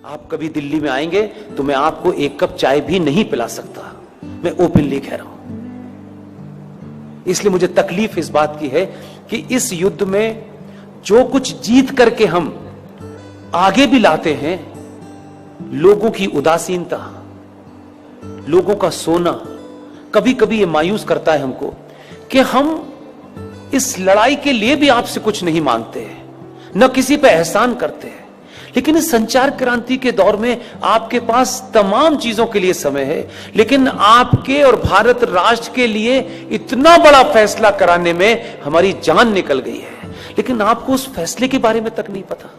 आप कभी दिल्ली में आएंगे तो मैं आपको एक कप चाय भी नहीं पिला सकता, मैं ओपनली कह रहा हूं। इसलिए मुझे तकलीफ इस बात की है कि इस युद्ध में जो कुछ जीत करके हम आगे भी लाते हैं, लोगों की उदासीनता, लोगों का सोना कभी कभी ये मायूस करता है हमको कि हम इस लड़ाई के लिए भी आपसे कुछ नहीं मांगते हैं, न किसी पे एहसान करते हैं। लेकिन इस संचार क्रांति के दौर में आपके पास तमाम चीजों के लिए समय है, लेकिन आपके और भारत राष्ट्र के लिए इतना बड़ा फैसला कराने में हमारी जान निकल गई है, लेकिन आपको उस फैसले के बारे में तक नहीं पता।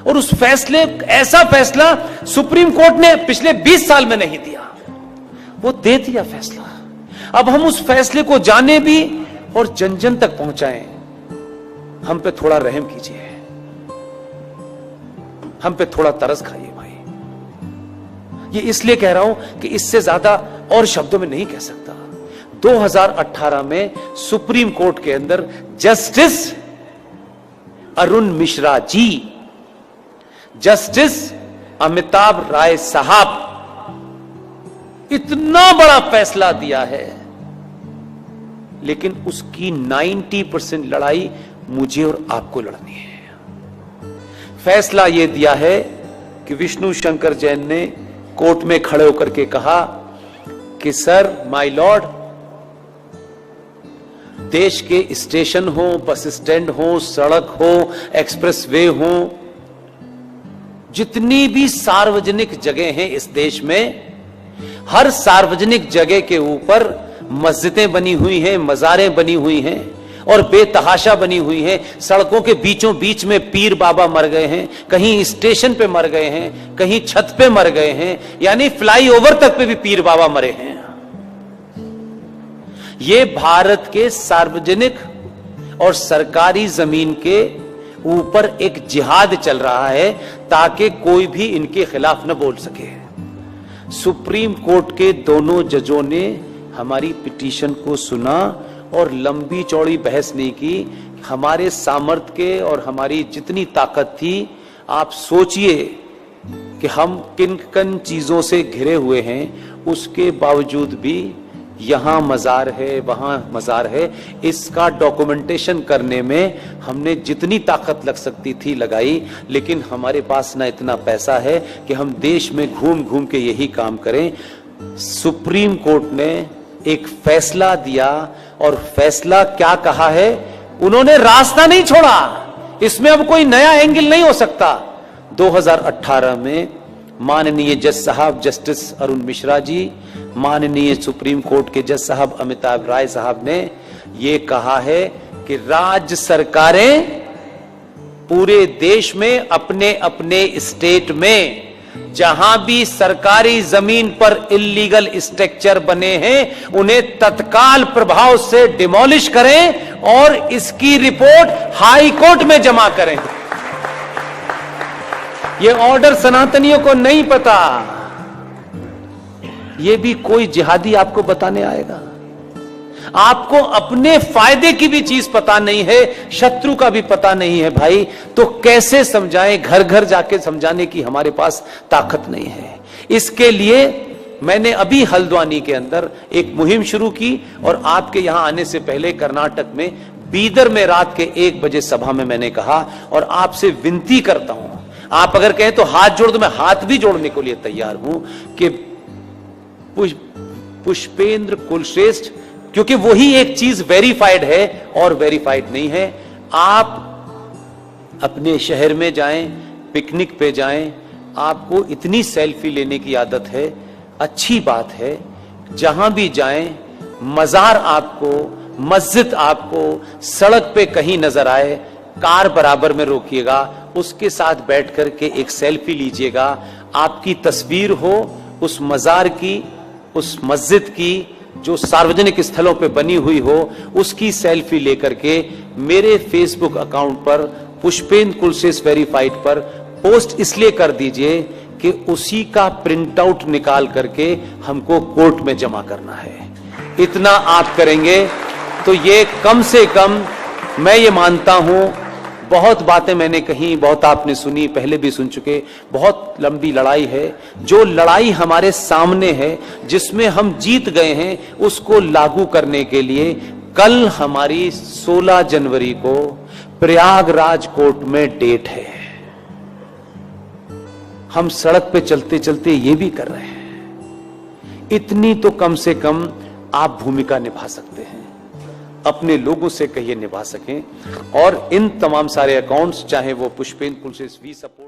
और उस फैसले, ऐसा फैसला सुप्रीम कोर्ट ने पिछले 20 साल में नहीं दिया, वो दे दिया फैसला। अब हम उस फैसले को जाने भी और जन जन तक पहुंचाएं। हम पे थोड़ा रहम कीजिए, हम पे थोड़ा तरस खाइए भाई। ये इसलिए कह रहा हूं कि इससे ज्यादा और शब्दों में नहीं कह सकता। 2018 में सुप्रीम कोर्ट के अंदर जस्टिस अरुण मिश्रा जी, जस्टिस अमिताभ राय साहब इतना बड़ा फैसला दिया है, लेकिन उसकी 90% लड़ाई मुझे और आपको लड़नी है। फैसला यह दिया है कि विष्णु शंकर जैन ने कोर्ट में खड़े होकर के कहा कि सर, माय लॉर्ड, देश के स्टेशन हो, बस स्टैंड हो, सड़क हो, एक्सप्रेसवे हो, जितनी भी सार्वजनिक जगह हैं इस देश में, हर सार्वजनिक जगह के ऊपर मस्जिदें बनी हुई हैं, मज़ारें बनी हुई हैं और बेतहाशा बनी हुई हैं। सड़कों के बीचों बीच में पीर बाबा मर गए हैं, कहीं स्टेशन पे मर गए हैं, कहीं छत पे मर गए हैं, यानी फ्लाईओवर तक पे भी पीर बाबा मरे हैं। ये भारत के सार्वजनिक और सरकारी जमीन के ऊपर एक जिहाद चल रहा है ताकि कोई भी इनके खिलाफ न बोल सके। सुप्रीम कोर्ट के दोनों जजों ने हमारी पिटीशन को सुना और लंबी चौड़ी बहस नहीं की। हमारे सामर्थ्य के और हमारी जितनी ताकत थी, आप सोचिए कि हम किन किन चीजों से घिरे हुए हैं, उसके बावजूद भी यहां मजार है, वहां मजार है, इसका डॉक्यूमेंटेशन करने में हमने जितनी ताकत लग सकती थी लगाई। लेकिन हमारे पास ना इतना पैसा है कि हम देश में घूम घूम के यही काम करें। सुप्रीम कोर्ट ने एक फैसला दिया और फैसला क्या कहा है, उन्होंने रास्ता नहीं छोड़ा, इसमें अब कोई नया एंगल नहीं हो सकता। 2018 में माननीय जज साहब जस्टिस अरुण मिश्रा जी, माननीय सुप्रीम कोर्ट के जज साहब अमिताभ राय साहब ने ये कहा है कि राज्य सरकारें पूरे देश में अपने अपने स्टेट में जहां भी सरकारी जमीन पर इल्लीगल स्ट्रक्चर बने हैं, उन्हें तत्काल प्रभाव से डिमोलिश करें और इसकी रिपोर्ट हाई कोर्ट में जमा करें। ये ऑर्डर सनातनियों को नहीं पता, ये भी कोई जिहादी आपको बताने आएगा। आपको अपने फायदे की भी चीज पता नहीं है, शत्रु का भी पता नहीं है भाई, तो कैसे समझाएं? घर घर जाके समझाने की हमारे पास ताकत नहीं है। इसके लिए मैंने अभी हल्द्वानी के अंदर एक मुहिम शुरू की और आपके यहां आने से पहले कर्नाटक में बीदर में रात के 1 बजे सभा में मैंने कहा, और आपसे विनती करता हूं, आप अगर कहें तो हाथ जोड़ दो, मैं हाथ भी जोड़ने को लिए तैयार हूं कि पुष्पेंद्र कुलश्रेष्ठ, क्योंकि वही एक चीज वेरीफाइड है और वेरीफाइड नहीं है। आप अपने शहर में जाएं, पिकनिक पे जाएं, आपको इतनी सेल्फी लेने की आदत है, अच्छी बात है। जहां भी जाएं, मजार आपको, मस्जिद आपको सड़क पे कहीं नजर आए, कार बराबर में रोकिएगा, उसके साथ बैठ करके एक सेल्फी लीजिएगा। आपकी तस्वीर हो उस मजार की, उस मस्जिद की जो सार्वजनिक स्थलों पे बनी हुई हो, उसकी सेल्फी लेकर के मेरे फेसबुक अकाउंट पर पुष्पेंद्र कुलश्रेष्ठ वेरीफाइड पर पोस्ट इसलिए कर दीजिए कि उसी का प्रिंट आउट निकाल करके हमको कोर्ट में जमा करना है। इतना आप करेंगे तो ये कम से कम, मैं ये मानता हूं, बहुत बातें मैंने कही, बहुत आपने सुनी, पहले भी सुन चुके। बहुत लंबी लड़ाई है। जो लड़ाई हमारे सामने है, जिसमें हम जीत गए हैं, उसको लागू करने के लिए कल हमारी 16 जनवरी को प्रयागराज कोर्ट में डेट है। हम सड़क पे चलते चलते ये भी कर रहे हैं। इतनी तो कम से कम आप भूमिका निभा सकते हैं, अपने लोगों से कहिए निभा सकें। और इन तमाम सारे अकाउंट्स, चाहे वो पुष्पेंद्र पुलिस वी सपोर्ट